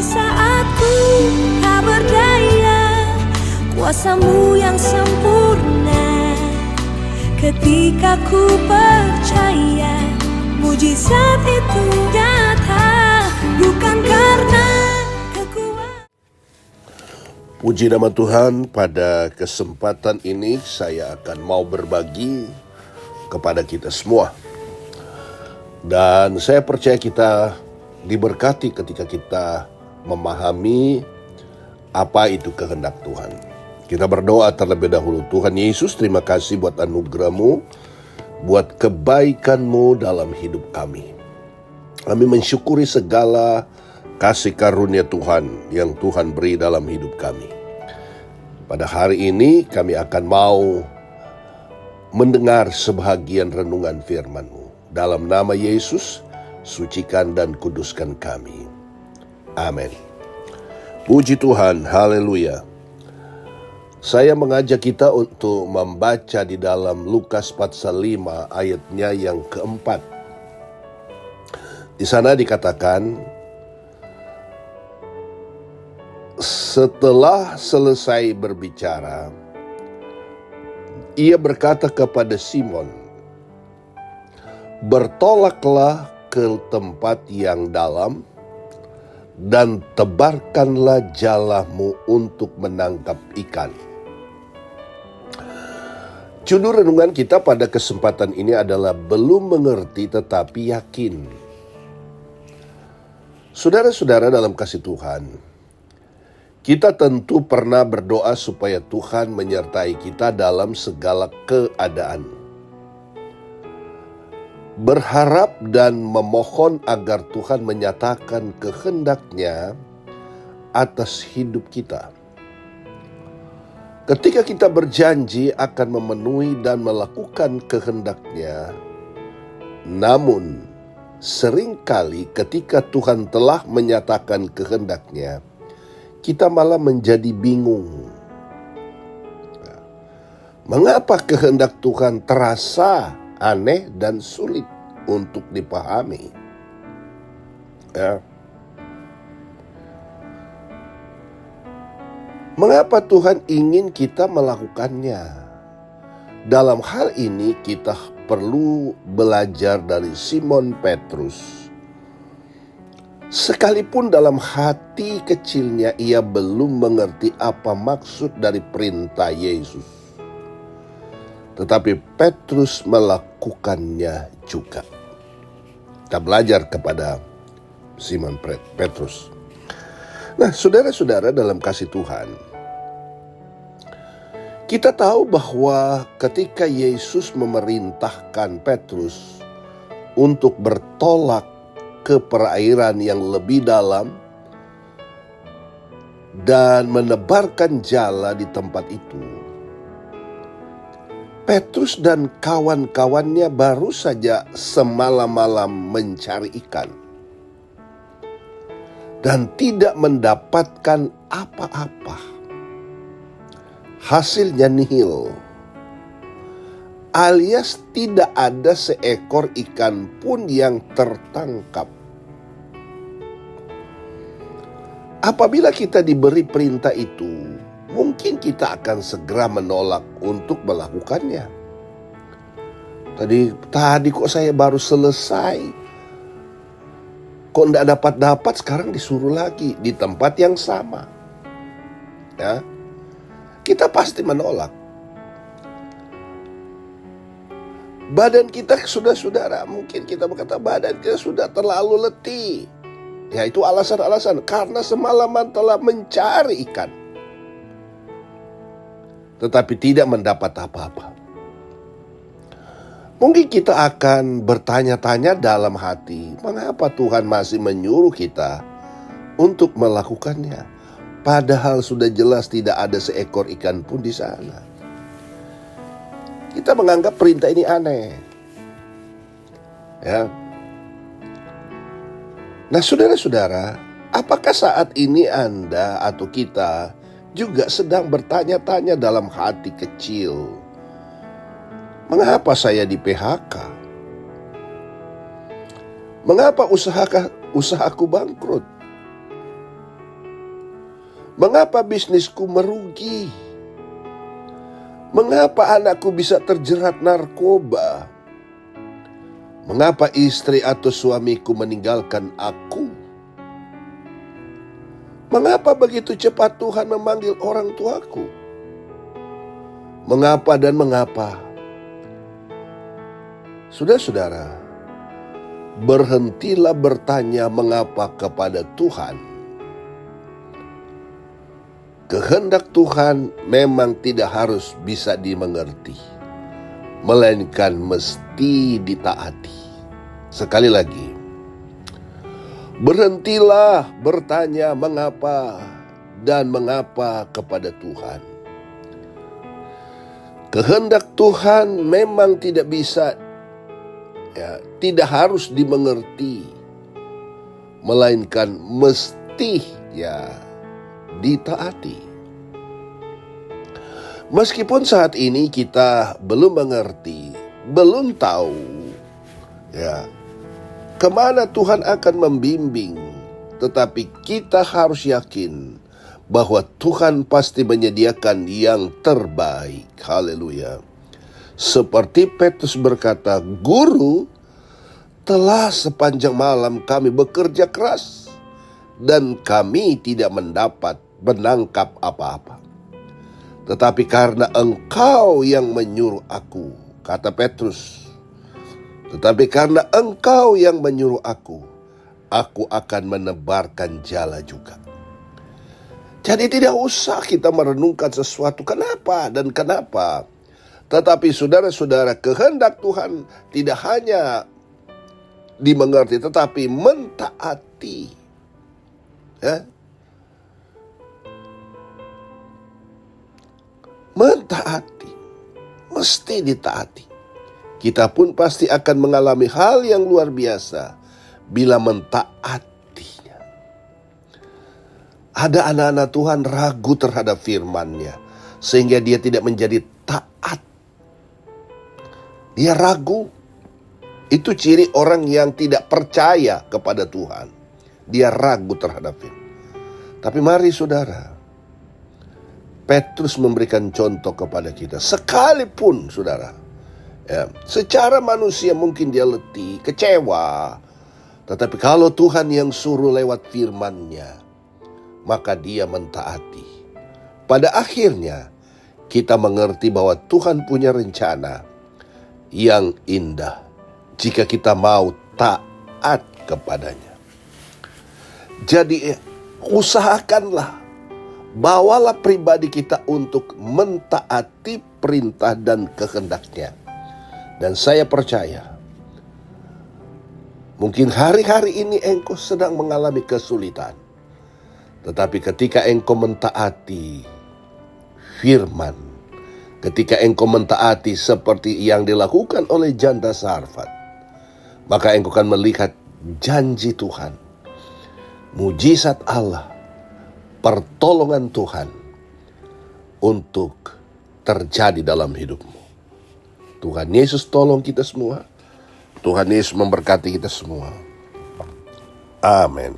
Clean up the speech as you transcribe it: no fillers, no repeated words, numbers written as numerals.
Di saat ku tak berdaya, kuasa-Mu yang sempurna. Ketika ku percaya, mujizat itu nyata, bukan karena kekuatan. Puji nama Tuhan, pada kesempatan ini saya akan mau berbagi kepada kita semua. Dan saya percaya kita diberkati ketika kita memahami apa itu kehendak Tuhan. Kita berdoa terlebih dahulu. Tuhan Yesus, terima kasih buat anugerah-Mu, buat kebaikan-Mu dalam hidup kami. Kami mensyukuri segala kasih karunia Tuhan yang Tuhan beri dalam hidup kami. Pada hari ini kami akan mau mendengar sebahagian renungan firman-Mu. Dalam nama Yesus, sucikan dan kuduskan kami. Amin. Puji Tuhan, haleluya. Saya mengajak kita untuk membaca di dalam Lukas pasal 5 ayatnya yang keempat. Di sana dikatakan, setelah selesai berbicara, ia berkata kepada Simon, "Bertolaklah ke tempat yang dalam dan tebarkanlah jalamu untuk menangkap ikan." Judul renungan kita pada kesempatan ini adalah belum mengerti tetapi yakin. Saudara-saudara dalam kasih Tuhan, kita tentu pernah berdoa supaya Tuhan menyertai kita dalam segala keadaan. Berharap dan memohon agar Tuhan menyatakan kehendak-Nya atas hidup kita. Ketika kita berjanji akan memenuhi dan melakukan kehendak-Nya, namun seringkali ketika Tuhan telah menyatakan kehendak-Nya, kita malah menjadi bingung. Mengapa kehendak Tuhan terasa aneh dan sulit untuk dipahami? Mengapa Tuhan ingin kita melakukannya? Dalam hal ini kita perlu belajar dari Simon Petrus. Sekalipun dalam hati kecilnya ia belum mengerti apa maksud dari perintah Yesus, tetapi Petrus melakukannya juga. Kita belajar kepada Simon Petrus. Nah, saudara-saudara dalam kasih Tuhan, kita tahu bahwa ketika Yesus memerintahkan Petrus untuk bertolak ke perairan yang lebih dalam dan menebarkan jala di tempat itu, Petrus dan kawan-kawannya baru saja semalam-malam mencari ikan dan tidak mendapatkan apa-apa. Hasilnya nihil, alias tidak ada seekor ikan pun yang tertangkap. Apabila kita diberi perintah itu, mungkin kita akan segera menolak untuk melakukannya. Tadi kok saya baru selesai, kok tidak dapat sekarang disuruh lagi di tempat yang sama. Ya, kita pasti menolak. Badan kita saudara, mungkin kita berkata badan kita sudah terlalu letih. Ya, itu alasan-alasan karena semalaman telah mencari ikan, tetapi tidak mendapat apa-apa. Mungkin kita akan bertanya-tanya dalam hati, mengapa Tuhan masih menyuruh kita untuk melakukannya, padahal sudah jelas tidak ada seekor ikan pun di sana. Kita menganggap perintah ini aneh. Ya. Nah, saudara-saudara, apakah saat ini Anda atau kita juga sedang bertanya-tanya dalam hati kecil, mengapa saya di PHK? Mengapa usahaku bangkrut? Mengapa bisnisku merugi? Mengapa anakku bisa terjerat narkoba? Mengapa istri atau suamiku meninggalkan aku? Mengapa begitu cepat Tuhan memanggil orang tuaku? Mengapa dan mengapa? Saudara-saudara, berhentilah bertanya mengapa kepada Tuhan. Kehendak Tuhan memang tidak harus bisa dimengerti, melainkan mesti ditaati. Sekali lagi, berhentilah bertanya mengapa dan mengapa kepada Tuhan. Kehendak Tuhan memang tidak bisa, tidak harus dimengerti, melainkan mesti ditaati. Meskipun saat ini kita belum mengerti, belum tahu kemana Tuhan akan membimbing, tetapi kita harus yakin bahwa Tuhan pasti menyediakan yang terbaik. Haleluya. Seperti Petrus berkata, "Guru, telah sepanjang malam kami bekerja keras dan kami tidak menangkap apa-apa. Tetapi karena Engkau yang menyuruh aku," kata Petrus, "tetapi karena Engkau yang menyuruh aku akan menebarkan jala juga." Jadi tidak usah kita merenungkan sesuatu kenapa dan kenapa. Tetapi saudara-saudara, kehendak Tuhan tidak hanya dimengerti, tetapi mentaati. Mentaati, mesti ditaati. Kita pun pasti akan mengalami hal yang luar biasa bila mentaatinya. Ada anak-anak Tuhan ragu terhadap firman-Nya, sehingga dia tidak menjadi taat. Dia ragu. Itu ciri orang yang tidak percaya kepada Tuhan. Dia ragu terhadap firman. Tapi mari saudara, Petrus memberikan contoh kepada kita. Sekalipun saudara, secara manusia mungkin dia letih, kecewa. Tetapi kalau Tuhan yang suruh lewat firman-Nya, maka dia mentaati. Pada akhirnya kita mengerti bahwa Tuhan punya rencana yang indah jika kita mau taat kepadanya. Jadi usahakanlah, bawalah pribadi kita untuk mentaati perintah dan kehendak-Nya. Dan saya percaya, mungkin hari-hari ini engkau sedang mengalami kesulitan. Tetapi ketika engkau mentaati firman, ketika engkau mentaati seperti yang dilakukan oleh janda Sarfat, maka engkau akan melihat janji Tuhan, mujizat Allah, pertolongan Tuhan untuk terjadi dalam hidupmu. Tuhan Yesus tolong kita semua. Tuhan Yesus memberkati kita semua. Amin.